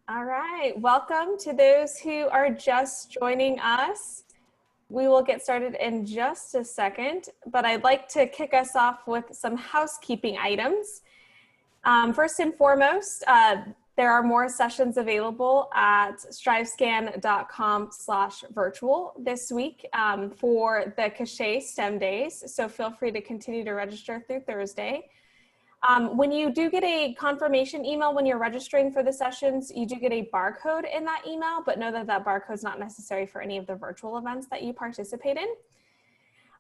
All right, welcome to those who are just joining us. We will get started in just a second, but I'd like to kick us off with some housekeeping items. First and foremost, there are more sessions available at strivescan.com/virtual this week for the Cachet STEM days, so feel free to continue to register through Thursday. When you do get a confirmation email when you're registering for the sessions, you do get a barcode in that email, but know that that barcode is not necessary for any of the virtual events that you participate in.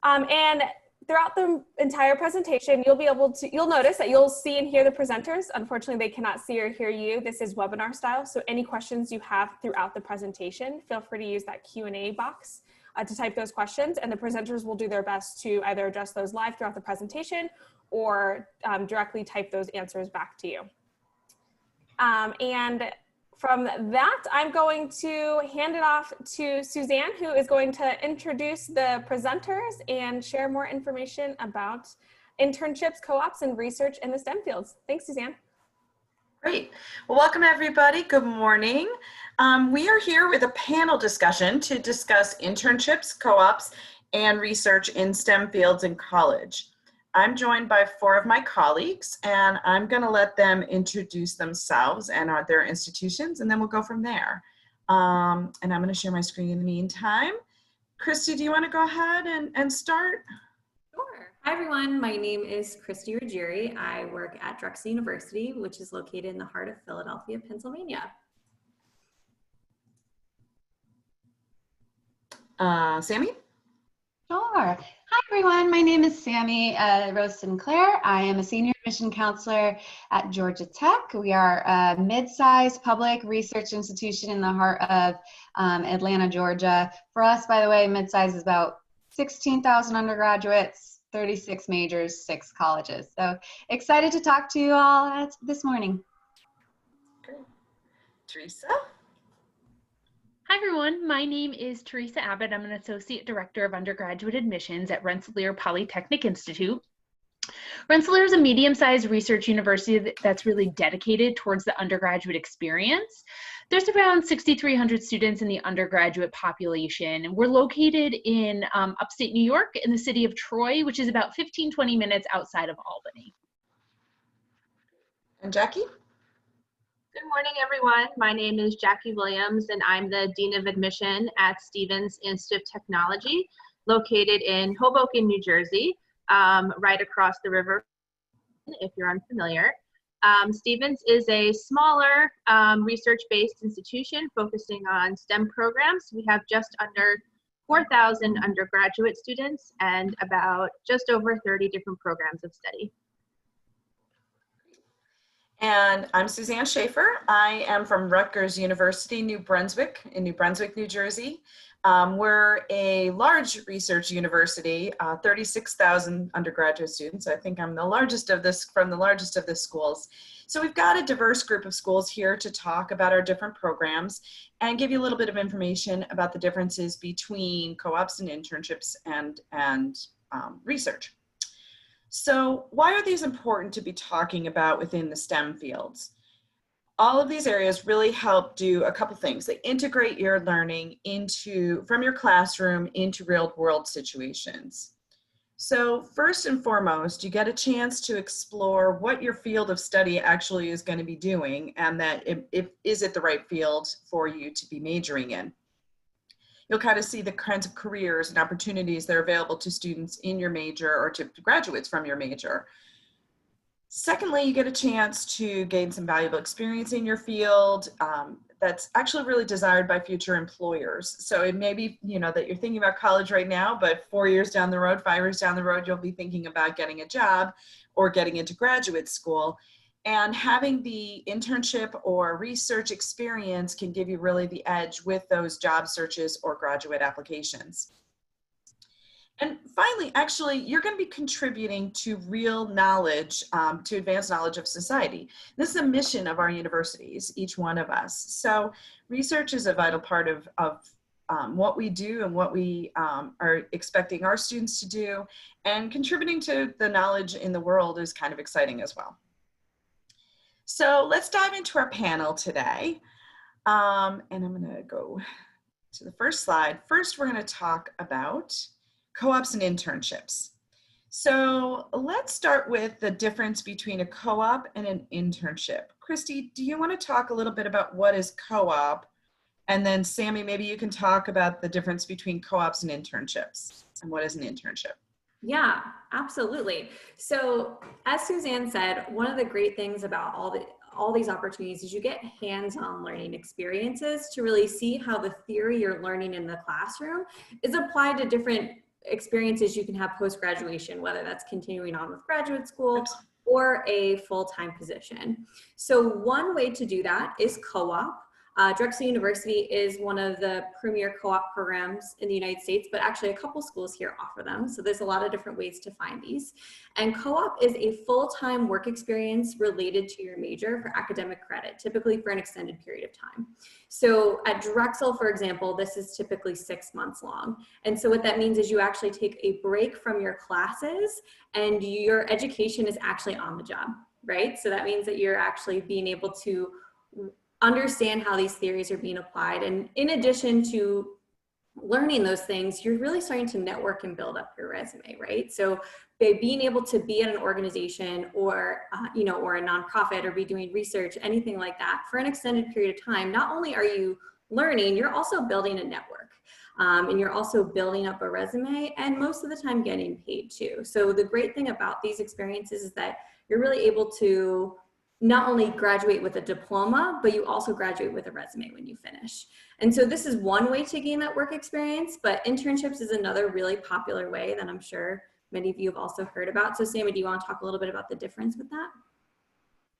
And throughout the entire presentation, you'll notice that you'll see and hear the presenters. Unfortunately, they cannot see or hear you. This is webinar style, so any questions you have throughout the presentation, feel free to use that Q&A box to type those questions, and the presenters will do their best to either address those live throughout the presentation or directly type those answers back to you. And from that, I'm going to hand it off to Suzanne, who is going to introduce the presenters and share more information about internships, co-ops, and research in the STEM fields. Thanks, Suzanne. Great. Well, welcome everybody. Good morning. We are here with a panel discussion to discuss internships, co-ops, and research in STEM fields in college. I'm joined by 4 of my colleagues, and I'm going to let them introduce themselves and their institutions, and then we'll go from there. And I'm going to share my screen in the meantime. Christy, do you want to go ahead and start? Sure. Hi, everyone. My name is Christy Ruggieri. I work at Drexel University, which is located in the heart of Philadelphia, Pennsylvania. Sammy? Sure. Hi, everyone. My name is Sammy Rose Sinclair. I am a senior admission counselor at Georgia Tech. We are a mid-sized public research institution in the heart of Atlanta, Georgia. For us, by the way, mid-size is about 16,000 undergraduates, 36 majors, 6 colleges. So excited to talk to you all this morning. Great. Teresa? Hi everyone, my name is Teresa Abbott. I'm an Associate Director of Undergraduate Admissions at Rensselaer Polytechnic Institute. Rensselaer is a medium-sized research university that's really dedicated towards the undergraduate experience. There's around 6,300 students in the undergraduate population. We're located in upstate New York in the city of Troy, which is about 15-20 minutes outside of Albany. And Jackie? Good morning, everyone. My name is Jackie Williams, and I'm the Dean of Admission at Stevens Institute of Technology, located in Hoboken, New Jersey, right across the river, if you're unfamiliar. Stevens is a smaller research-based institution focusing on STEM programs. We have just under 4,000 undergraduate students and about just over 30 different programs of study. And I'm Suzanne Schaefer. I am from Rutgers University, New Brunswick, in New Brunswick, New Jersey. We're a large research university, 36,000 undergraduate students. I think I'm the largest of this, from the largest of the schools. So we've got a diverse group of schools here to talk about our different programs and give you a little bit of information about the differences between co-ops and internships and research. So why are these important to be talking about within the STEM fields? All of these areas really help do a couple things. They integrate your learning from your classroom into real world situations. So first and foremost, you get a chance to explore what your field of study actually is going to be doing, and that is it the right field for you to be majoring in. You'll kind of see the kinds of careers and opportunities that are available to students in your major or to graduates from your major. Secondly, you get a chance to gain some valuable experience in your field that's actually really desired by future employers. So it may be, that you're thinking about college right now, but 4 years down the road, 5 years down the road, you'll be thinking about getting a job or getting into graduate school. And having the internship or research experience can give you really the edge with those job searches or graduate applications. And finally, actually, you're going to be contributing to real knowledge, to advance knowledge of society. This is a mission of our universities, each one of us. So research is a vital part of what we do and what we are expecting our students to do. And contributing to the knowledge in the world is kind of exciting as well. So let's dive into our panel today. And I'm gonna go to the first slide. First, we're gonna talk about co-ops and internships. So let's start with the difference between a co-op and an internship. Christy, do you want to talk a little bit about what is co-op? And then Sammy, maybe you can talk about the difference between co-ops and internships and what is an internship. Yeah, absolutely. So as Suzanne said, one of the great things about all these opportunities is you get hands-on learning experiences to really see how the theory you're learning in the classroom is applied to different experiences you can have post-graduation, whether that's continuing on with graduate school or a full-time position. So one way to do that is co-op. Drexel University is one of the premier co-op programs in the United States, but actually a couple schools here offer them. So there's a lot of different ways to find these. And co-op is a full-time work experience related to your major for academic credit, typically for an extended period of time. So at Drexel, for example, this is typically 6 months long. And so what that means is you actually take a break from your classes and your education is actually on the job, right? So that means that you're actually being able to understand how these theories are being applied. And in addition to learning those things, you're really starting to network and build up your resume, right? So by being able to be at an organization or, or a nonprofit or be doing research, anything like that for an extended period of time, not only are you learning, you're also building a network. And you're also building up a resume and most of the time getting paid too. So the great thing about these experiences is that you're really able to not only graduate with a diploma, but you also graduate with a resume when you finish. And so this is one way to gain that work experience, but internships is another really popular way that I'm sure many of you have also heard about. So Sammy, do you want to talk a little bit about the difference with that?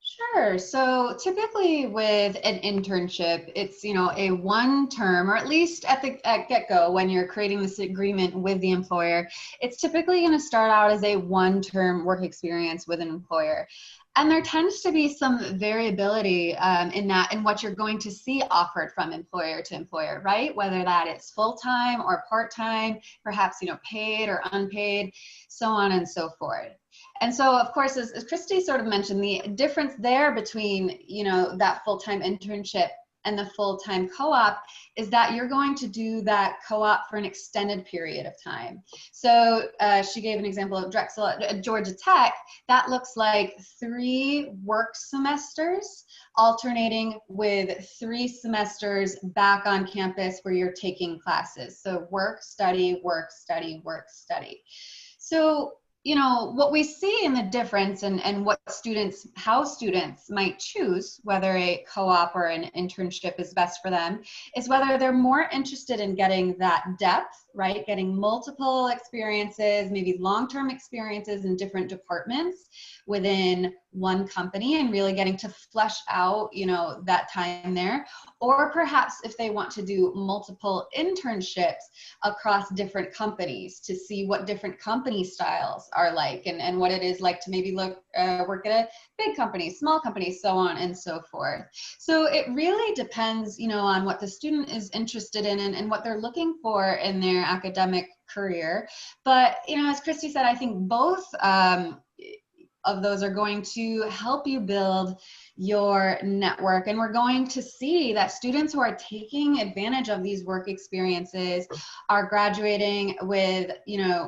Sure. So typically with an internship, it's, a one term, or at least at get-go when you're creating this agreement with the employer, it's typically going to start out as a one-term work experience with an employer. And there tends to be some variability in what you're going to see offered from employer to employer, right? Whether that is full-time or part-time, perhaps, paid or unpaid, so on and so forth. And so, of course, as Christy sort of mentioned, the difference there between, that full-time internship and the full-time co-op is that you're going to do that co-op for an extended period of time. So she gave an example of Drexel at Georgia Tech. That looks like 3 work semesters alternating with 3 semesters back on campus where you're taking classes. So work, study, work, study, work, study. So what we see in the difference and how students might choose whether a co-op or an internship is best for them is whether they're more interested in getting that depth, right? Getting multiple experiences, maybe long-term experiences in different departments within one company and really getting to flesh out, that time there. Or perhaps if they want to do multiple internships across different companies to see what different company styles are like and what it is like to maybe work at a big company, small company, so on and so forth. So it really depends, on what the student is interested in and what they're looking for in their academic career. But, as Christy said, I think both of those are going to help you build your network. And we're going to see that students who are taking advantage of these work experiences are graduating with,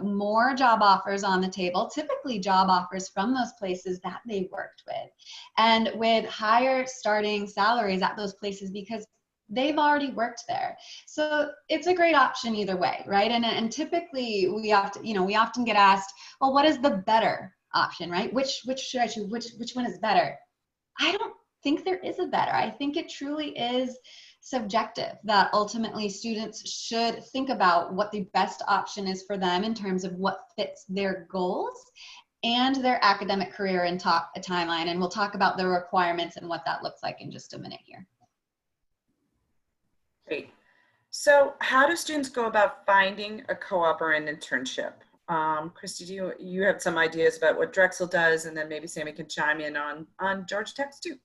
more job offers on the table, typically job offers from those places that they worked with, and with higher starting salaries at those places because they've already worked there. So it's a great option either way, right? And typically we often get asked, well, what is the better option, right? Which should I choose? Which one is better? I don't think there is a better. I think it truly is subjective, that ultimately students should think about what the best option is for them in terms of what fits their goals and their academic career and a timeline. And we'll talk about the requirements and what that looks like in just a minute here. Great. So how do students go about finding a co-op or an internship? Christy, do you have some ideas about what Drexel does, and then maybe Sammy can chime in on Georgia Tech's too.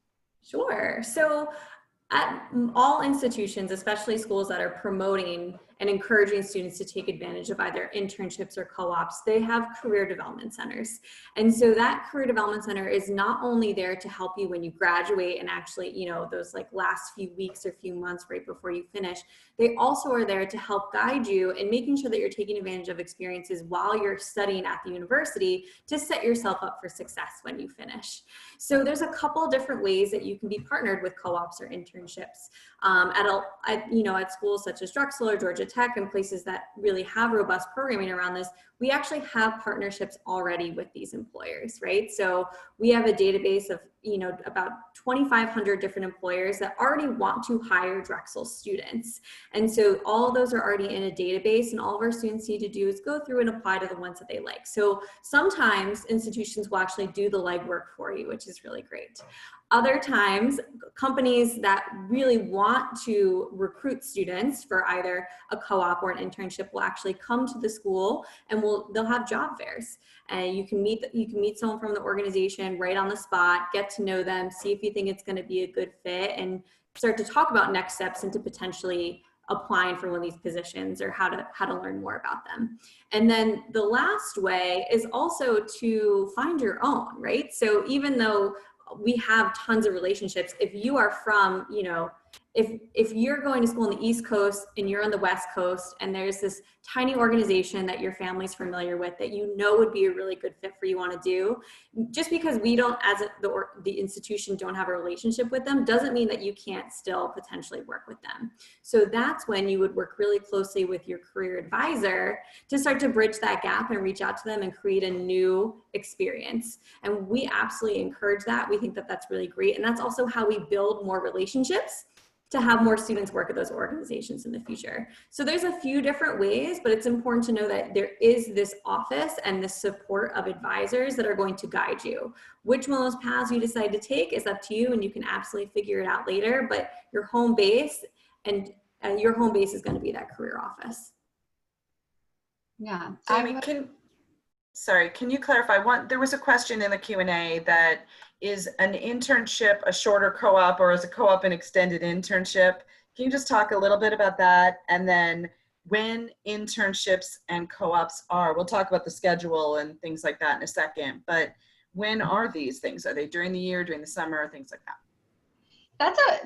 Sure. So at all institutions, especially schools that are promoting and encouraging students to take advantage of either internships or co-ops, they have career development centers. And so that career development center is not only there to help you when you graduate and actually, you know, those like last few weeks or few months right before you finish, they also are there to help guide you in making sure that you're taking advantage of experiences while you're studying at the university to set yourself up for success when you finish. So there's a couple different ways that you can be partnered with co-ops or internships at schools such as Drexel or Georgia Tech and places that really have robust programming around this. We actually have partnerships already with these employers, right? So we have a database of, you know, about 2,500 different employers that already want to hire Drexel students. And so all of those are already in a database, and all of our students need to do is go through and apply to the ones that they like. So sometimes institutions will actually do the legwork for you, which is really great. Other times, companies that really want to recruit students for either a co-op or an internship will actually come to the school, and they'll have job fairs. And you can meet someone from the organization right on the spot, get to know them, see if you think it's going to be a good fit, and start to talk about next steps into potentially applying for one of these positions or how to learn more about them. And then the last way is also to find your own, right? So even though we have tons of relationships, if you are from, you know, if you're going to school on the East Coast and you're on the West Coast and there's this tiny organization that your family's familiar with that you know would be a really good fit for you want to do, just because we don't, as the institution don't have a relationship with them, doesn't mean that you can't still potentially work with them. So that's when you would work really closely with your career advisor to start to bridge that gap and reach out to them and create a new experience. And we absolutely encourage that. We think that that's really great. And that's also how we build more relationships to have more students work at those organizations in the future. So there's a few different ways, but it's important to know that there is this office and this support of advisors that are going to guide you. Which one of those paths you decide to take is up to you, and you can absolutely figure it out later, but your home base is going to be that career office. Yeah. Jamie, can you clarify? There was a question in the Q&A that is an internship a shorter co-op, or is a co-op an extended internship? Can you just talk a little bit about that? And then when internships and co-ops we'll talk about the schedule and things like that in a second, but when are these things? Are they during the year, during the summer, things like that?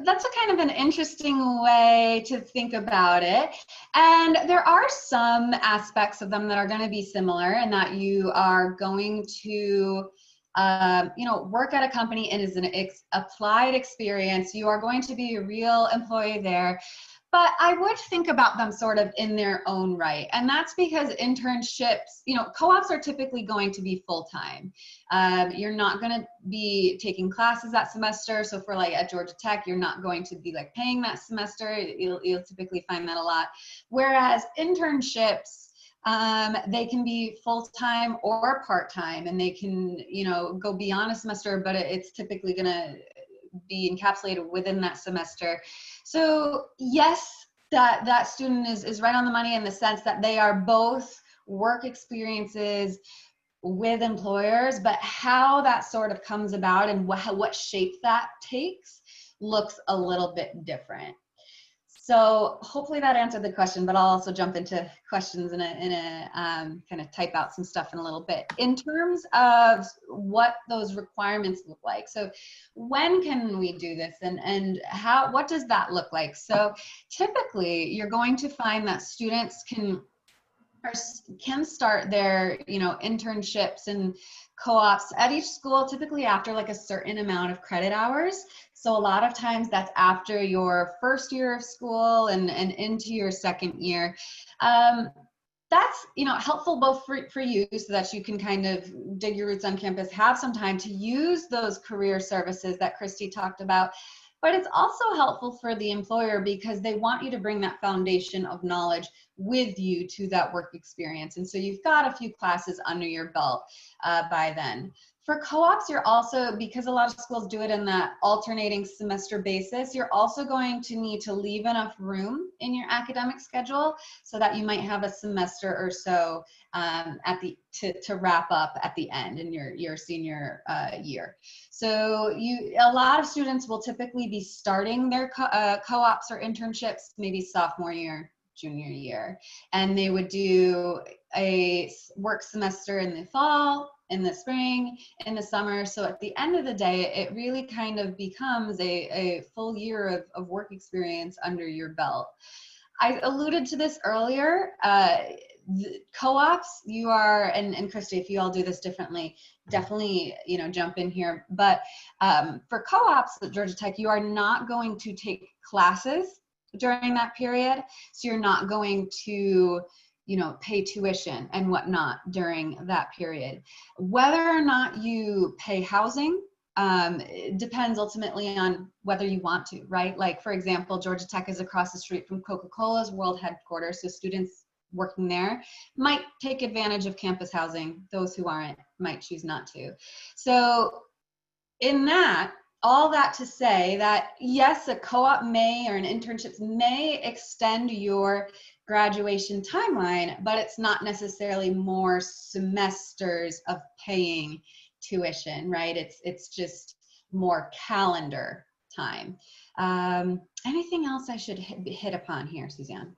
That's a kind of an interesting way to think about it. And there are some aspects of them that are going to be similar in that you are going to work at a company, and is an applied experience. You are going to be a real employee there. But I would think about them sort of in their own right. And that's because internships, co-ops are typically going to be full-time. You're not going to be taking classes that semester. So for like at Georgia Tech, you're not going to be like paying that semester. You'll typically find that a lot. Whereas internships, they can be full-time or part-time, and they can, go beyond a semester, but it's typically going to be encapsulated within that semester. So yes, that student is right on the money in the sense that they are both work experiences with employers, but how that sort of comes about and what shape that takes looks a little bit different. So hopefully that answered the question, but I'll also jump into questions in a kind of type out some stuff in a little bit. In terms of what those requirements look like, so when can we do this, and what does that look like? So typically you're going to find that students can start their internships and co-ops at each school typically after like a certain amount of credit hours. So a lot of times that's after your first year of school and into your second year. That's helpful both for you so that you can kind of dig your roots on campus, have some time to use those career services that Christy talked about. But it's also helpful for the employer because they want you to bring that foundation of knowledge with you to that work experience. And so you've got a few classes under your belt by then. For co-ops, you're also, because a lot of schools do it in that alternating semester basis, you're also going to need to leave enough room in your academic schedule so that you might have a semester or so to wrap up at the end in your senior year. So a lot of students will typically be starting their co-ops or internships maybe sophomore year, junior year. And they would do a work semester in the fall, in the spring, in the summer. So at the end of the day, it really kind of becomes a full year of work experience under your belt. I alluded to this earlier. Co-ops, you are, and Christy, if you all do this differently, definitely, you know, jump in here. But for co-ops at Georgia Tech, you are not going to take classes during that period. So you're not going to, you know, pay tuition and whatnot during that period. Whether or not you pay housing, it depends ultimately on whether you want to, right? Like, for example, Georgia Tech is across the street from Coca-Cola's world headquarters, so students working there might take advantage of campus housing. Those who aren't might choose not to. So in that, all that to say that yes, a co-op may, or an internships may extend your graduation timeline, but it's not necessarily more semesters of paying tuition, right? It's just more calendar time. Anything else I should hit upon here, Suzanne?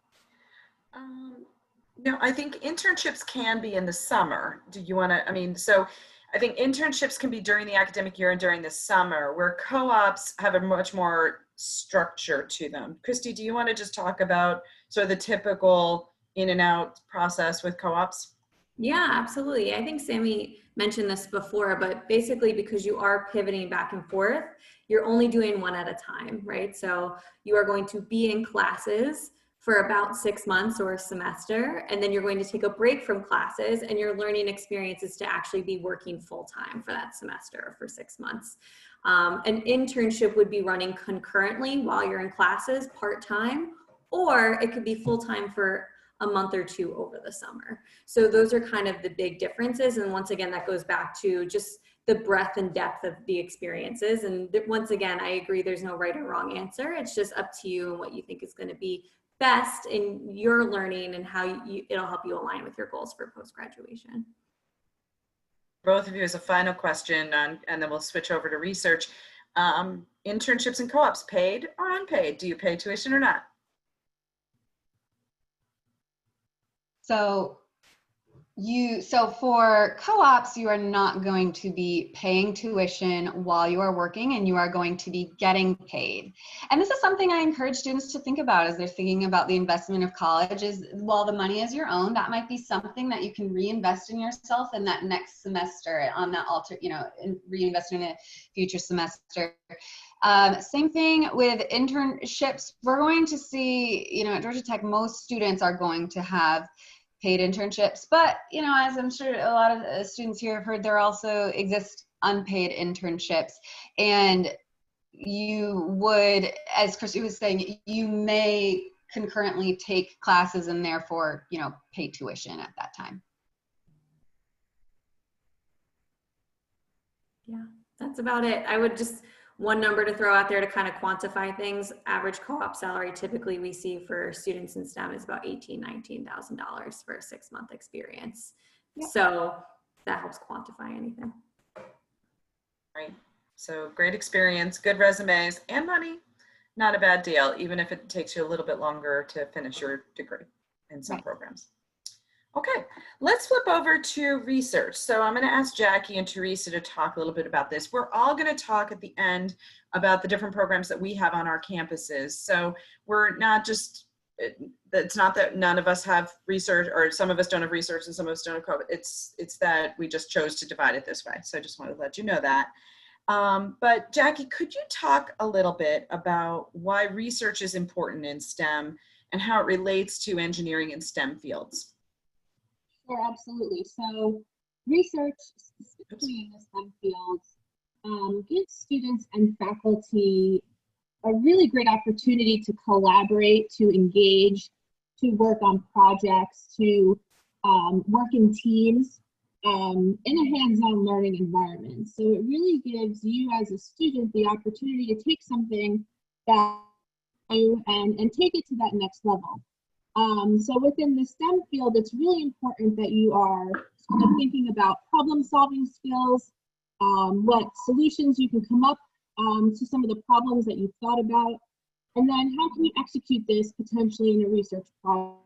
No, I think internships can be in the summer. Do you want to, I mean, so I think internships can be during the academic year and during the summer, where co-ops have a much more structure to them. Christy, do you want to just talk about sort of the typical in and out process with co-ops? Yeah, absolutely. I think Sammy mentioned this before, but basically because you are pivoting back and forth, you're only doing one at a time, right? So you are going to be in classes for about 6 months or a semester, and then you're going to take a break from classes, and your learning experience is to actually be working full-time for that semester for 6 months. An internship would be running concurrently while you're in classes, part-time, or it could be full-time for a month or two over the summer. So those are kind of the big differences. And once again, that goes back to just the breadth and depth of the experiences. And once again, I agree, there's no right or wrong answer. It's just up to you and what you think is going to be best in your learning and how it'll help you align with your goals for post-graduation. Both of you, as a final question, and then we'll switch over to research. Internships and co-ops, paid or unpaid? Do you pay tuition or not? So for co-ops, you are not going to be paying tuition while you are working, and you are going to be getting paid. And this is something I encourage students to think about as they're thinking about the investment of college. Is while the money is your own, that might be something that you can reinvest in yourself in that next semester on that reinvest in a future semester. Same thing with internships. We're going to see, at Georgia Tech, most students are going to have paid internships, but as I'm sure a lot of students here have heard, there also exist unpaid internships, and you would, as Christy was saying, you may concurrently take classes and therefore pay tuition at that time. Yeah, that's about it. I would just, one number to throw out there to kind of quantify things. Average co-op salary typically we see for students in STEM is about $19,000 for a 6-month experience. Yep. So that helps quantify anything. Right. So great experience, good resumes, and money. Not a bad deal, even if it takes you a little bit longer to finish your degree in some programs. Okay, let's flip over to research. So I'm going to ask Jackie and Teresa to talk a little bit about this. We're all going to talk at the end about the different programs that we have on our campuses. So we're not just, it's not that none of us have research, or some of us don't have research and some of us don't have COVID. It's that we just chose to divide it this way. So I just wanted to let you know that. But Jackie, could you talk a little bit about why research is important in STEM and how it relates to engineering and STEM fields? Sure, absolutely. So research, specifically in the STEM fields, gives students and faculty a really great opportunity to collaborate, to engage, to work on projects, to work in teams in a hands-on learning environment. So it really gives you as a student the opportunity to take something that you and take it to that next level. So within the STEM field, it's really important that you are sort of thinking about problem-solving skills, what solutions you can come up to some of the problems that you've thought about, And then how can you execute this potentially in a research project?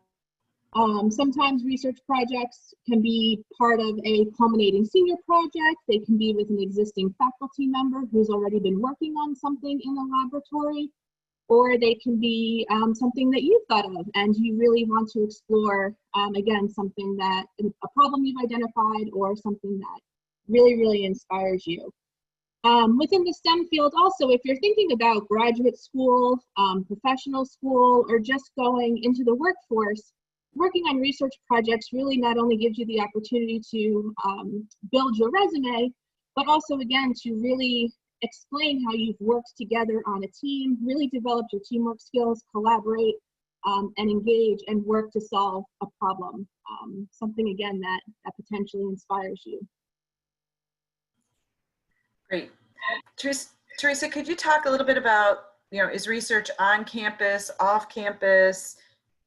Sometimes research projects can be part of a culminating senior project. They can be with an existing faculty member who's already been working on something in the laboratory, or they can be something that you've thought of and you really want to explore, again, something that, a problem you've identified or something that really, really inspires you. Within the STEM field also, if you're thinking about graduate school, professional school, or just going into the workforce, working on research projects really not only gives you the opportunity to build your resume, but also again to really explain how you've worked together on a team, really develop your teamwork skills, collaborate, and engage and work to solve a problem. Something again that potentially inspires you. Great. Teresa, could you talk a little bit about, is research on campus, off campus?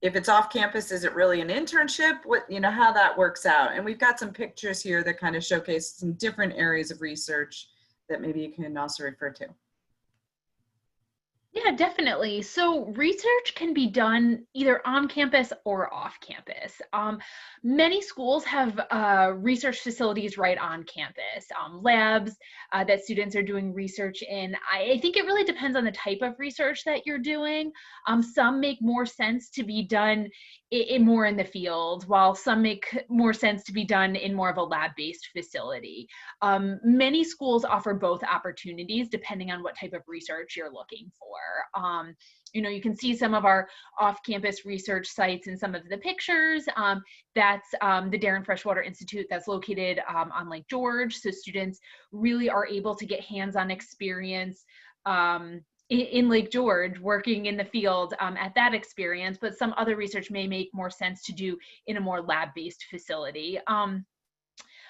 If it's off campus, is it really an internship? How that works out? And we've got some pictures here that kind of showcase some different areas of research that maybe you can also refer to. Yeah, definitely. So research can be done either on campus or off campus. Many schools have research facilities right on campus, labs that students are doing research in. I think it really depends on the type of research that you're doing. Some make more sense to be done more in the field, while some make more sense to be done in more of a lab-based facility. Many schools offer both opportunities depending on what type of research you're looking for. You can see some of our off-campus research sites in some of the pictures. That's the Darren Freshwater Institute that's located on Lake George. So students really are able to get hands-on experience in Lake George, working in the field at that experience, but some other research may make more sense to do in a more lab-based facility.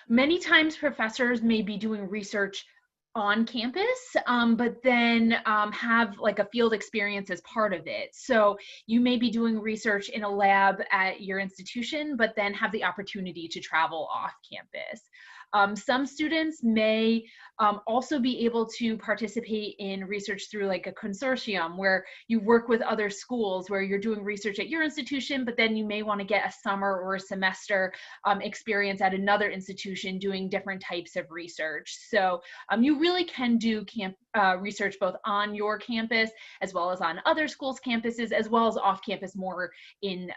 Many times professors may be doing research on campus, but then have like a field experience as part of it. So you may be doing research in a lab at your institution, but then have the opportunity to travel off campus. Some students may also be able to participate in research through like a consortium where you work with other schools where you're doing research at your institution, but then you may want to get a summer or a semester experience at another institution doing different types of research. So you really can do research both on your campus as well as on other schools' campuses, as well as off campus, more in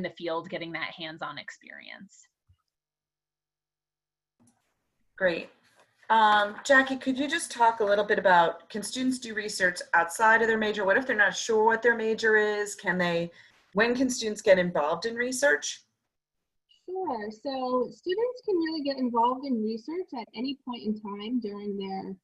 the field, getting that hands-on experience. Great. Jackie, could you just talk a little bit about, can students do research outside of their major? What if they're not sure what their major is? When can students get involved in research? Sure. So students can really get involved in research at any point in time during their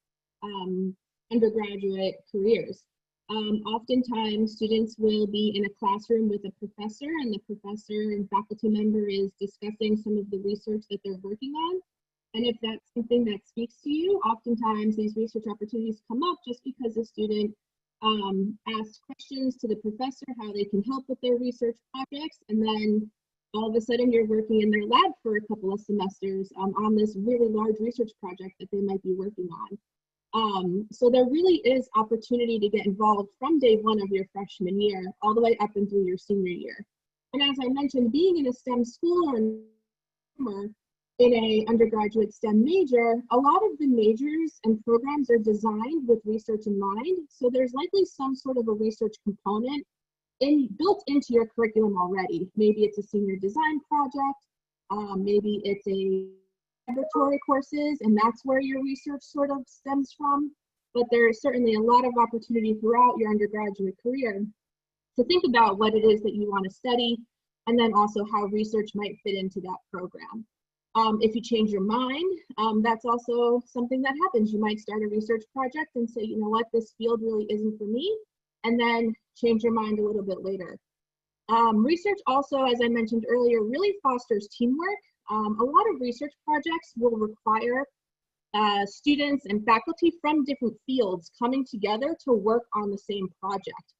undergraduate careers. Oftentimes, students will be in a classroom with a professor, and the professor and faculty member is discussing some of the research that they're working on. And if that's something that speaks to you, oftentimes these research opportunities come up just because the student asks questions to the professor how they can help with their research projects, and then all of a sudden you're working in their lab for a couple of semesters on this really large research project that they might be working on. So there really is opportunity to get involved from day one of your freshman year all the way up and through your senior year. And as I mentioned, being in a STEM school or in a undergraduate STEM major, a lot of the majors and programs are designed with research in mind. So there's likely some sort of a research component built into your curriculum already. Maybe it's a senior design project, maybe it's a laboratory courses, and that's where your research sort of stems from. But there is certainly a lot of opportunity throughout your undergraduate career to think about what it is that you want to study, and then also how research might fit into that program. If you change your mind, that's also something that happens. You might start a research project and say, you know what, this field really isn't for me, and then change your mind a little bit later. Research also, as I mentioned earlier, really fosters teamwork. A lot of research projects will require students and faculty from different fields coming together to work on the same project.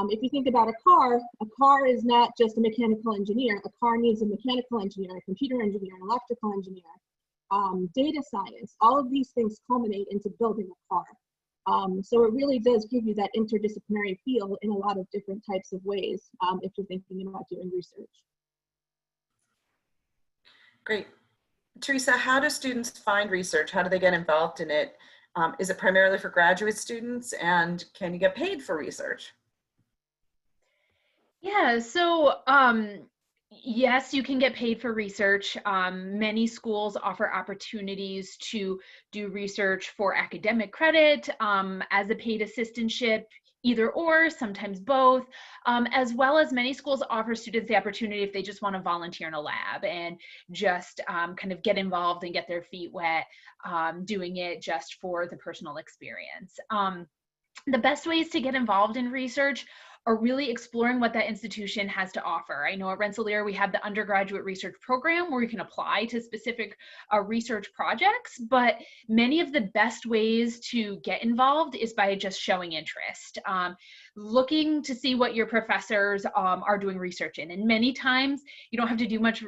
If you think about a car is not just a mechanical engineer. A car needs a mechanical engineer, a computer engineer, an electrical engineer, data science. All of these things culminate into building a car. So it really does give you that interdisciplinary feel in a lot of different types of ways if you're thinking about doing research. Great. Teresa, how do students find research? How do they get involved in it? Is it primarily for graduate students, and can you get paid for research? Yeah, so yes, you can get paid for research. Many schools offer opportunities to do research for academic credit as a paid assistantship, either or, sometimes both, as well as many schools offer students the opportunity if they just want to volunteer in a lab and just kind of get involved and get their feet wet doing it just for the personal experience. The best ways to get involved in research are really exploring what that institution has to offer. I know at Rensselaer we have the Undergraduate Research program where you can apply to specific research projects, but many of the best ways to get involved is by just showing interest. Looking to see what your professors are doing research in. And many times you don't have to do much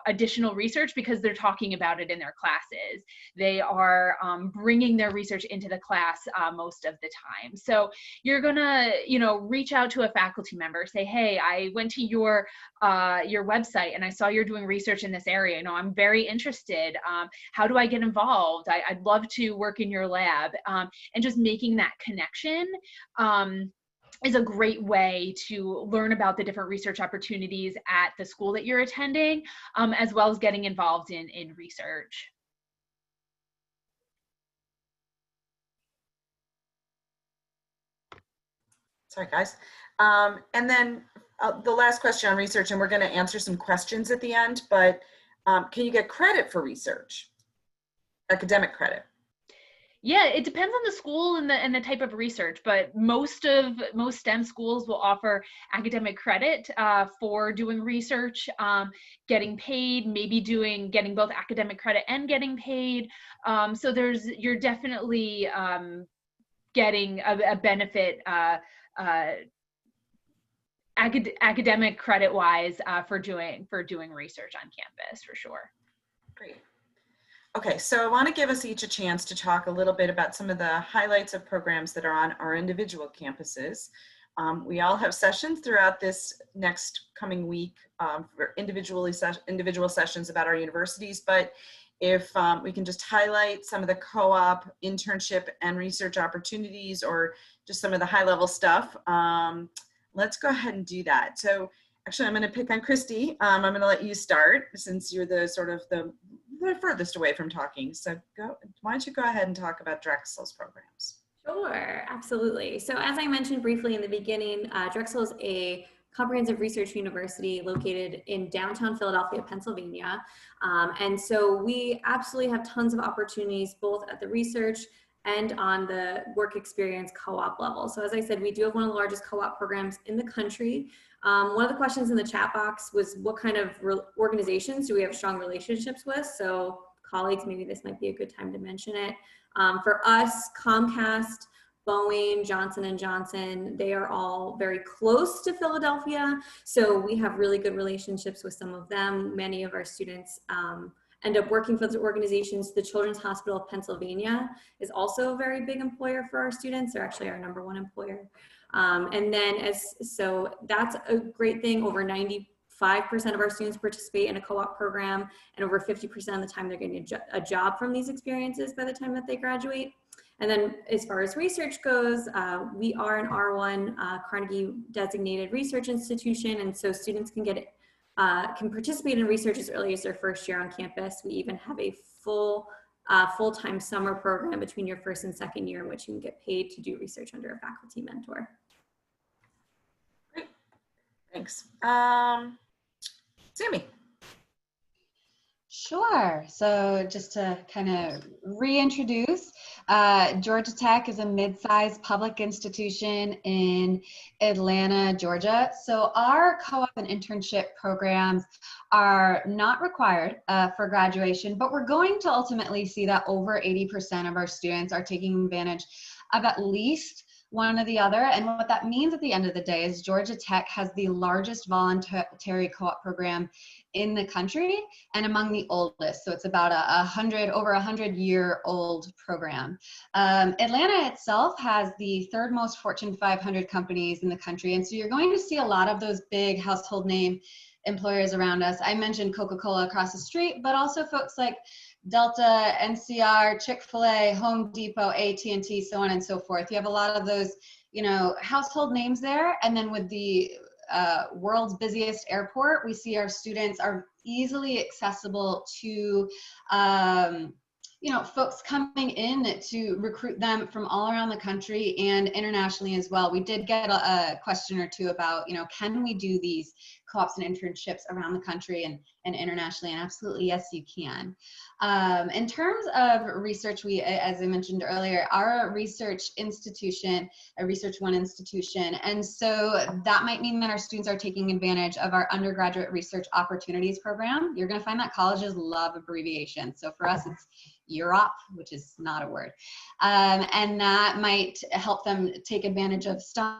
additional research because they're talking about it in their classes. They are bringing their research into the class most of the time. So you're gonna, reach out to a faculty member, say, hey, I went to your website and I saw you're doing research in this area. I'm very interested. How do I get involved? I'd love to work in your lab. And just making that connection is a great way to learn about the different research opportunities at the school that you're attending, as well as getting involved in research. Sorry, guys. And then the last question on research, and we're going to answer some questions at the end, but can you get credit for research, academic credit? Yeah, it depends on the school and the type of research, but most STEM schools will offer academic credit for doing research, getting paid, maybe getting both academic credit and getting paid. So you're definitely getting a benefit academic credit wise for doing research on campus, for sure. Great. Okay, so I want to give us each a chance to talk a little bit about some of the highlights of programs that are on our individual campuses. We all have sessions throughout this next coming week for individual sessions about our universities, but if we can just highlight some of the co-op, internship, and research opportunities, or just some of the high-level stuff, let's go ahead and do that. So actually, I'm going to pick on Christy. I'm going to let you start since you're the furthest away from talking. So why don't you go ahead and talk about Drexel's programs? Sure, absolutely. So as I mentioned briefly in the beginning, Drexel is a comprehensive research university located in downtown Philadelphia, Pennsylvania. And so we absolutely have tons of opportunities both at the research and on the work experience co-op level. So as I said, we do have one of the largest co-op programs in the country. One of the questions in the chat box was what kind of organizations do we have strong relationships with? So colleagues, maybe this might be a good time to mention it. For us, Comcast, Boeing, Johnson & Johnson, they are all very close to Philadelphia. So we have really good relationships with some of them. Many of our students end up working for those organizations. The Children's Hospital of Pennsylvania is also a very big employer for our students. They're actually our #1 employer. And then so that's a great thing. Over 95% of our students participate in a co-op program, and over 50% of the time they're getting a job from these experiences by the time that they graduate. And then as far as research goes, we are an R1 Carnegie designated research institution, and so students can participate in research as early as their first year on campus. We even have a full-time summer program between your first and second year in which you can get paid to do research under a faculty mentor. Great, thanks. Sammy. Sure. So just to kind of reintroduce, Georgia Tech is a mid-sized public institution in Atlanta, Georgia. So our co-op and internship programs are not required for graduation, but we're going to ultimately see that over 80% of our students are taking advantage of at least one or the other. And what that means at the end of the day is Georgia Tech has the largest voluntary co-op program in the country and among the oldest. So it's about over 100-year-old program. Atlanta itself has the third most Fortune 500 companies in the country. And so you're going to see a lot of those big household name employers around us. I mentioned Coca-Cola across the street, but also folks like Delta, NCR, Chick-fil-A, Home Depot, AT&T, so on and so forth. You have a lot of those, household names there. And then with the world's busiest airport, we see our students are easily accessible to folks coming in to recruit them from all around the country and internationally as well. We did get a question or two about, can we do these co-ops and internships around the country and internationally? And absolutely, yes, you can. In terms of research, we, as I mentioned earlier, are a research institution, a Research One institution. And so that might mean that our students are taking advantage of our Undergraduate Research Opportunities program. You're going to find that colleges love abbreviations. So for us, it's UROP, which is not a word. And that might help them take advantage of stuff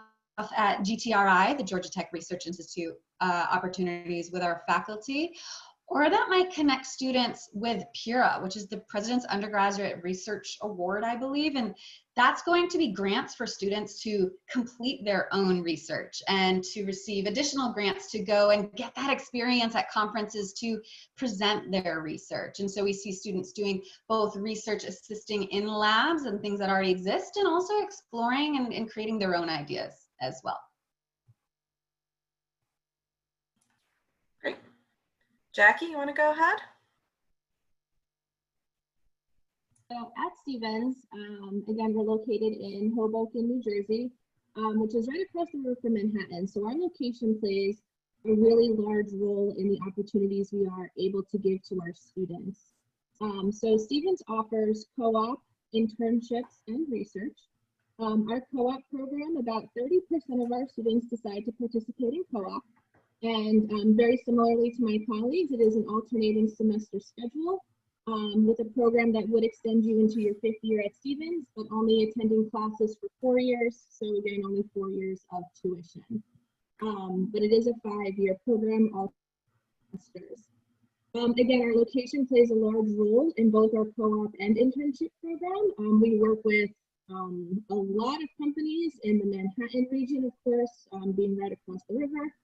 at GTRI, the Georgia Tech Research Institute, opportunities with our faculty, or that might connect students with PURA, which is the President's Undergraduate Research Award, I believe. And that's going to be grants for students to complete their own research and to receive additional grants to go and get that experience at conferences to present their research. And so we see students doing both research assisting in labs and things that already exist, and also exploring and creating their own ideas as well. Great. Jackie, you want to go ahead? So at Stevens, again, we're located in Hoboken, New Jersey, which is right across the river from Manhattan. So our location plays a really large role in the opportunities we are able to give to our students. So Stevens offers co-op, internships, and research. Our co-op program, about 30% of our students decide to participate in co-op. And very similarly to my colleagues, it is an alternating semester schedule with a program that would extend you into your 5th year at Stevens, but only attending classes for 4 years. So again, only 4 years of tuition. But it is a 5-year program, all semesters. Again, our location plays a large role in both our co-op and internship program. We work with a lot of companies in the Manhattan region, of course, being right across the river,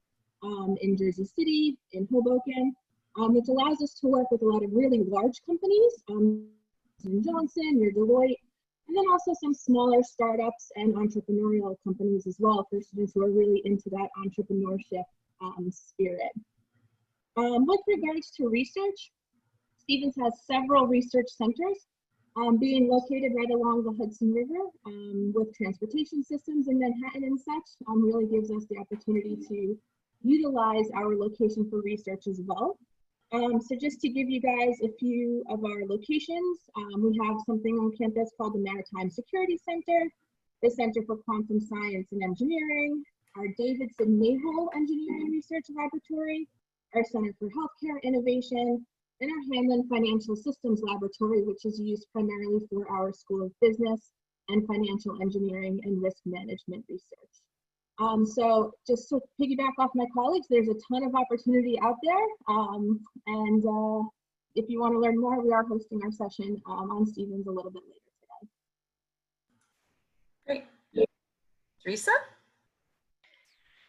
in Jersey City, in Hoboken, which allows us to work with a lot of really large companies, Johnson, your Deloitte, and then also some smaller startups and entrepreneurial companies as well for students who are really into that entrepreneurship spirit. With regards to research, Stevens has several research centers being located right along the Hudson River with transportation systems in Manhattan and such, really gives us the opportunity to utilize our location for research as well. So just to give you guys a few of our locations, we have something on campus called the Maritime Security Center, the Center for Quantum Science and Engineering, our Davidson Naval Engineering Research Laboratory, our Center for Healthcare Innovation, and our Hanlon Financial Systems Laboratory, which is used primarily for our School of Business and Financial Engineering and Risk Management Research. So just to piggyback off my colleagues, there's a ton of opportunity out there. If you want to learn more, we are hosting our session on Stevens a little bit later today. Great. Teresa?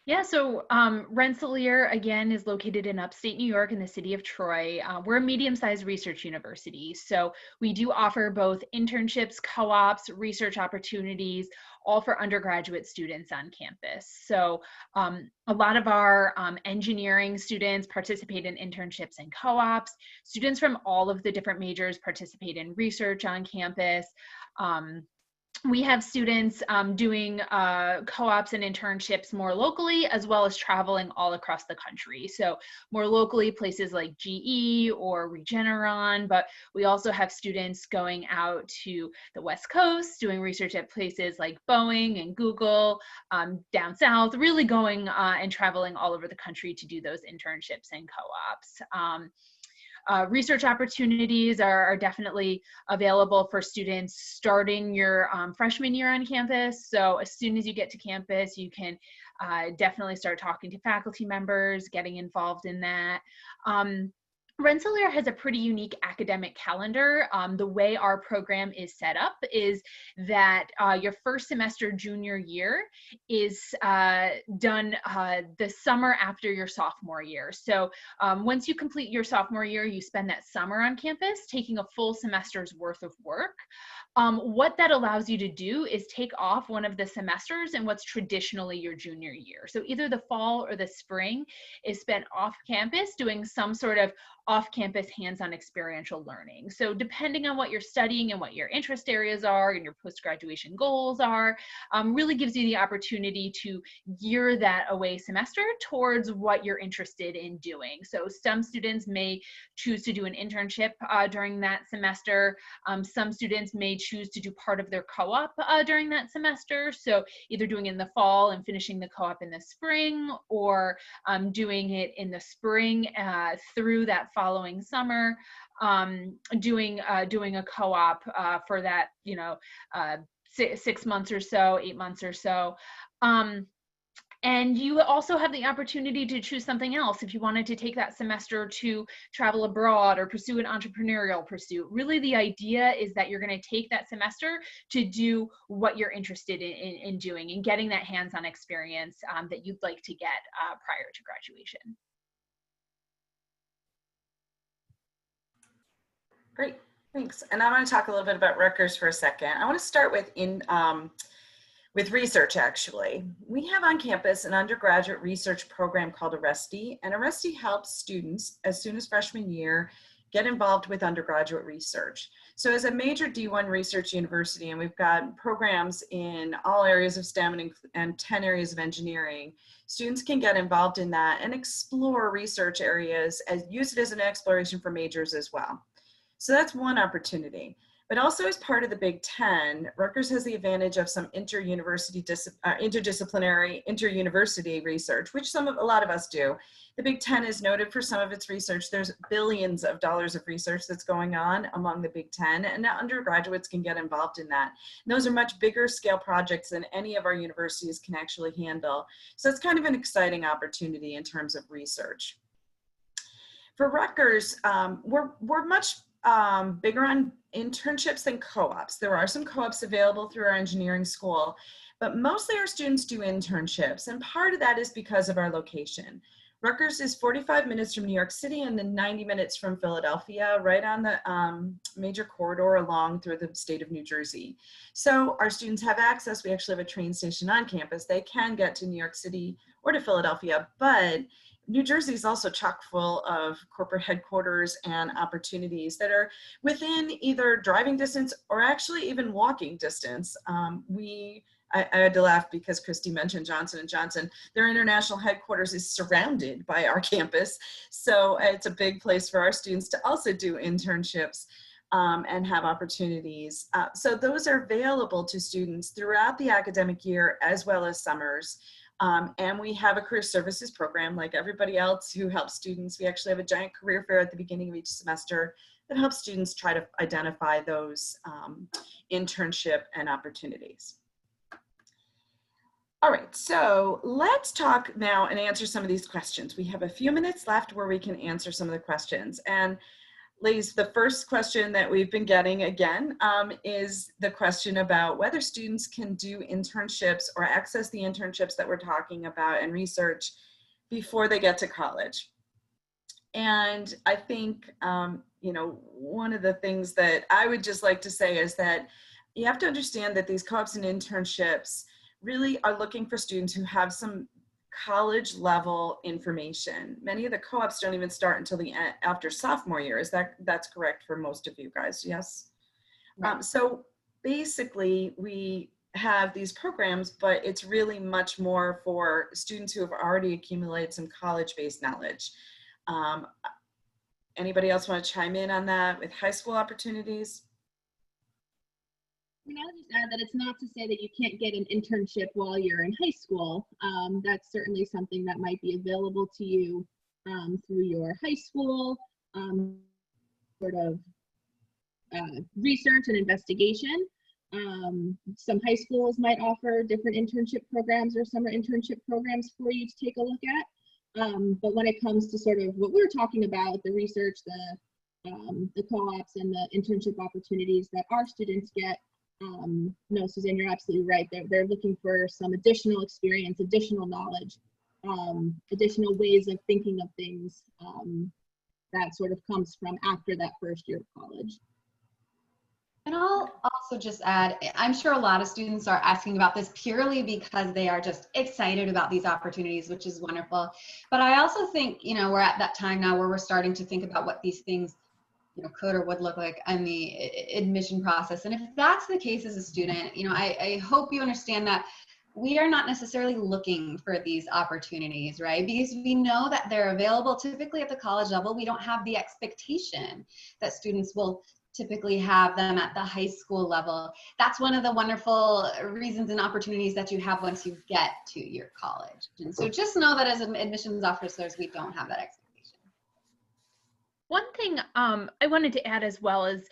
Yeah, so Rensselaer, again, is located in upstate New York in the city of Troy. We're a medium-sized research university, so we do offer both internships, co-ops, research opportunities, all for undergraduate students on campus. So a lot of our engineering students participate in internships and co-ops. Students from all of the different majors participate in research on campus. We have students doing co-ops and internships more locally, as well as traveling all across the country. So more locally, places like GE or Regeneron, but we also have students going out to the West Coast, doing research at places like Boeing and Google, down south, really going and traveling all over the country to do those internships and co-ops. research opportunities are definitely available for students starting your freshman year on campus. So as soon as you get to campus, you can definitely start talking to faculty members, getting involved in that. Rensselaer has a pretty unique academic calendar. The way our program is set up is that your first semester junior year is done the summer after your sophomore year. So once you complete your sophomore year, you spend that summer on campus taking a full semester's worth of work. What that allows you to do is take off one of the semesters in what's traditionally your junior year. So either the fall or the spring is spent off campus doing some sort of off-campus hands-on experiential learning. So depending on what you're studying and what your interest areas are and your post-graduation goals are, really gives you the opportunity to gear that away semester towards what you're interested in doing. So some students may choose to do an internship during that semester. Some students may choose to do part of their co-op during that semester. So either doing it in the fall and finishing the co-op in the spring, or doing it in the spring through that following summer, doing a co-op for that, 6 months or so, 8 months or so. And you also have the opportunity to choose something else if you wanted to take that semester to travel abroad or pursue an entrepreneurial pursuit. Really, the idea is that you're going to take that semester to do what you're interested in doing and getting that hands-on experience that you'd like to get prior to graduation. Great, thanks. And I want to talk a little bit about Rutgers for a second. I want to start with research, actually. We have on campus an undergraduate research program called Arresti, and Arresti helps students as soon as freshman year get involved with undergraduate research. So as a major D1 research university, and we've got programs in all areas of STEM and 10 areas of engineering, students can get involved in that and explore research areas and use it as an exploration for majors as well. So that's one opportunity. But also as part of the Big Ten, Rutgers has the advantage of some interdisciplinary, inter-university research, which a lot of us do. The Big Ten is noted for some of its research. There's billions of dollars of research that's going on among the Big Ten, and undergraduates can get involved in that. And those are much bigger scale projects than any of our universities can actually handle. So it's kind of an exciting opportunity in terms of research. For Rutgers, we're much bigger on internships than co-ops. There are some co-ops available through our engineering school, but mostly our students do internships. And part of that is because of our location. Rutgers is 45 minutes from New York City and then 90 minutes from Philadelphia, right on the major corridor along through the state of New Jersey. So our students have access. We actually have a train station on campus. They can get to New York City or to Philadelphia, but New Jersey is also chock full of corporate headquarters and opportunities that are within either driving distance or actually even walking distance. I had to laugh because Christy mentioned Johnson & Johnson. Their international headquarters is surrounded by our campus. So it's a big place for our students to also do internships and have opportunities. So those are available to students throughout the academic year as well as summers. And we have a career services program like everybody else who helps students. We actually have a giant career fair at the beginning of each semester that helps students try to identify those internship and opportunities. All right, so let's talk now and answer some of these questions. We have a few minutes left where we can answer some of the questions. And ladies, the first question that we've been getting again is the question about whether students can do internships or access the internships that we're talking about and research before they get to college. And I think, one of the things that I would just like to say is that you have to understand that these co-ops and internships really are looking for students who have some college level information. Many of the co-ops don't even start until after sophomore year. That's correct for most of you guys? Yes. Right. So basically we have these programs, but it's really much more for students who have already accumulated some college-based knowledge. Anybody else want to chime in on that with high school opportunities? I'll just add that it's not to say that you can't get an internship while you're in high school. That's certainly something that might be available to you through your high school. sort of research and investigation. Some high schools might offer different internship programs or summer internship programs for you to take a look at. But when it comes to sort of what we're talking about, the research, the co-ops and the internship opportunities that our students get, no, Suzanne, you're absolutely right. They're looking for some additional experience, additional knowledge, additional ways of thinking of things that sort of comes from after that first year of college. And I'll also just add, I'm sure a lot of students are asking about this purely because they are just excited about these opportunities, which is wonderful. But I also think, you know, we're at that time now where we're starting to think about what these things, you know, could or would look like in the admission process. And if that's the case as a student, you know, I hope you understand that we are not necessarily looking for these opportunities, right? Because we know that they're available typically at the college level. We don't have the expectation that students will typically have them at the high school level. That's one of the wonderful reasons and opportunities that you have once you get to your college. And so just know that as admissions officers, we don't have that expectation. One thing I wanted to add as well is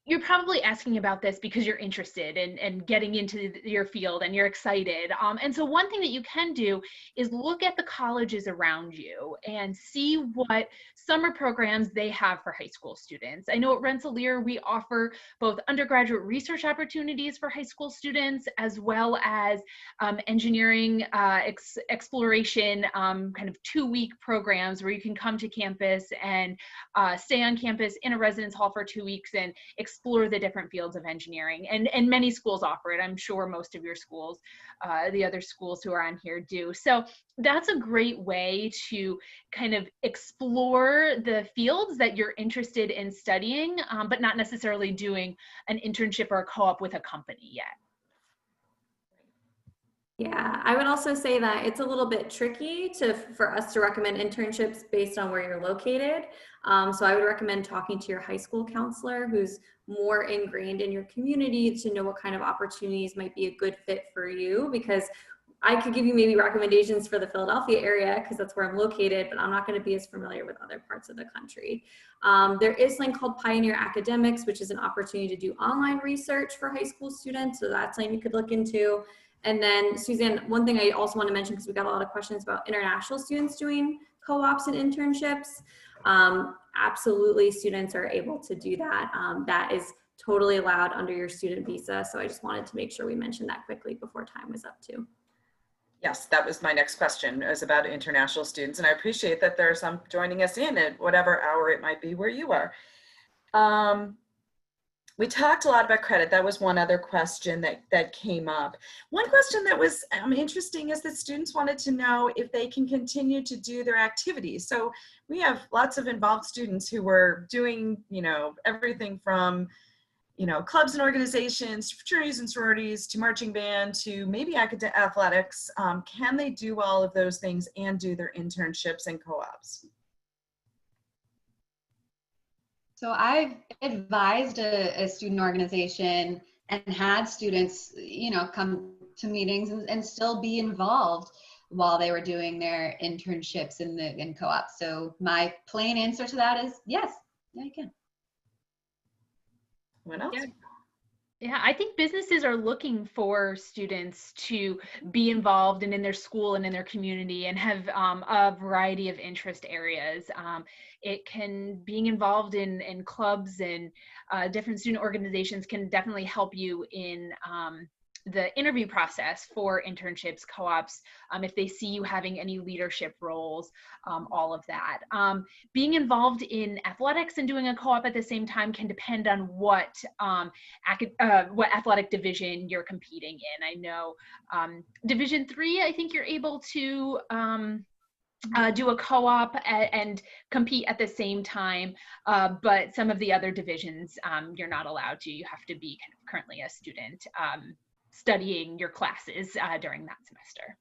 you're probably asking about this because you're interested in getting into your field and you're excited. And so one thing that you can do is look at the colleges around you and see what summer programs they have for high school students. I know at Rensselaer, we offer both undergraduate research opportunities for high school students, as well as engineering exploration, kind of 2-week programs where you can come to campus and stay on campus in a residence hall for 2 weeks and explore the different fields of engineering. And many schools offer it. I'm sure most of your schools, the other schools who are on here do. So that's a great way to kind of explore the fields that you're interested in studying, but not necessarily doing an internship or a co-op with a company yet. Yeah, I would also say that it's a little bit tricky for us to recommend internships based on where you're located. So I would recommend talking to your high school counselor who's more ingrained in your community to know what kind of opportunities might be a good fit for you, because I could give you maybe recommendations for the Philadelphia area because that's where I'm located, but I'm not going to be as familiar with other parts of the country. There is something called Pioneer Academics, which is an opportunity to do online research for high school students. So that's something you could look into. And then Suzanne, one thing I also want to mention, because we got a lot of questions about international students doing co-ops and internships. Absolutely, students are able to do that. That is totally allowed under your student visa. So I just wanted to make sure we mentioned that quickly before time was up too. Yes, that was my next question. It was about international students, and I appreciate that there are some joining us in at whatever hour it might be where you are. We talked a lot about credit. That was one other question that came up. One question that was interesting is that students wanted to know if they can continue to do their activities. So we have lots of involved students who were doing, you know, everything from, you know, clubs and organizations, fraternities and sororities, to marching band, to maybe athletics. Can they do all of those things and do their internships and co-ops? So I've advised a student organization and had students, you know, come to meetings and still be involved while they were doing their internships in co-ops. So my plain answer to that is yes, yeah, you can. What else? Yeah, I think businesses are looking for students to be involved and in their school and in their community and have a variety of interest areas. Being involved in clubs and different student organizations can definitely help you in the interview process for internships, co-ops, if they see you having any leadership roles, all of that. Being involved in athletics and doing a co-op at the same time can depend on what athletic division you're competing in. I know Division III, I think you're able to do a co-op and compete at the same time, but some of the other divisions you're not allowed to. You have to be kind of currently a student studying your classes during that semester.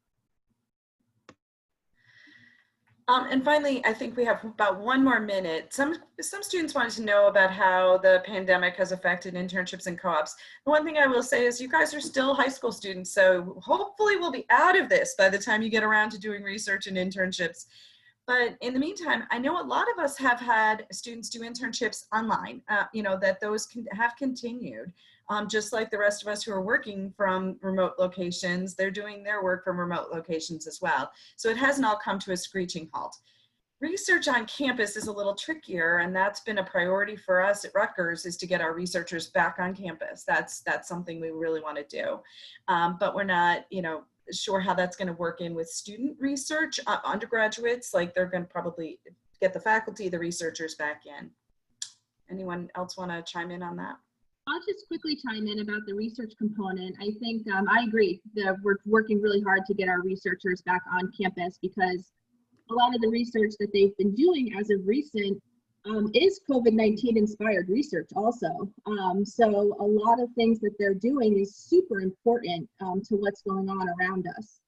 And finally, I think we have about 1 more minute. Some students wanted to know about how the pandemic has affected internships and co-ops. The one thing I will say is you guys are still high school students, so hopefully we'll be out of this by the time you get around to doing research and internships. But in the meantime, I know a lot of us have had students do internships online, that those have continued. Just like the rest of us who are working from remote locations, they're doing their work from remote locations as well. So it hasn't all come to a screeching halt. Research on campus is a little trickier, and that's been a priority for us at Rutgers, is to get our researchers back on campus. That's something we really want to do. But we're not, sure how that's going to work in with student research. Undergraduates, like, they're going to probably get the faculty, the researchers back in. Anyone else want to chime in on that? I'll just quickly chime in about the research component. I think I agree that we're working really hard to get our researchers back on campus, because a lot of the research that they've been doing as of recent is COVID-19 inspired research also. So a lot of things that they're doing is super important to what's going on around us.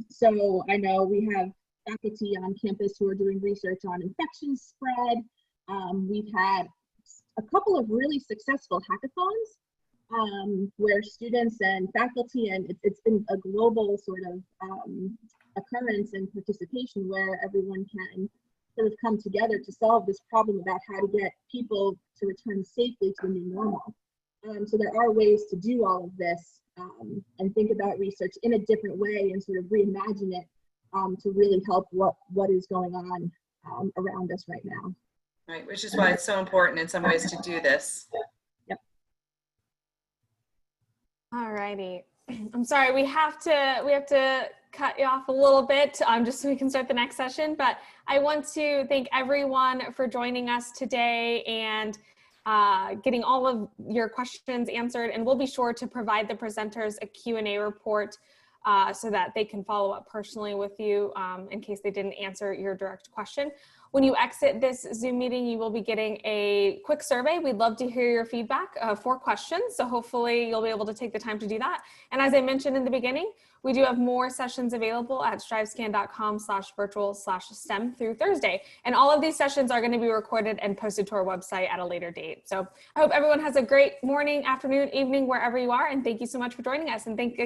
So I know we have faculty on campus who are doing research on infection spread. We've had a couple of really successful hackathons where students and faculty, and it's been a global sort of occurrence and participation where everyone can sort of come together to solve this problem about how to get people to return safely to the new normal. So there are ways to do all of this and think about research in a different way and sort of reimagine it to really help what is going on around us right now. Right, which is why it's so important in some ways to do this. Yep. All righty. I'm sorry, we have to cut you off a little bit just so we can start the next session, but I want to thank everyone for joining us today and getting all of your questions answered, and we'll be sure to provide the presenters a Q&A report so that they can follow up personally with you in case they didn't answer your direct question. When you exit this Zoom meeting, you will be getting a quick survey. We'd love to hear your feedback, 4 questions. So hopefully you'll be able to take the time to do that. And as I mentioned in the beginning, we do have more sessions available at strivescan.com/virtual/STEM through Thursday. And all of these sessions are going to be recorded and posted to our website at a later date. So I hope everyone has a great morning, afternoon, evening, wherever you are. And thank you so much for joining us. And thank you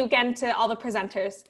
again to all the presenters.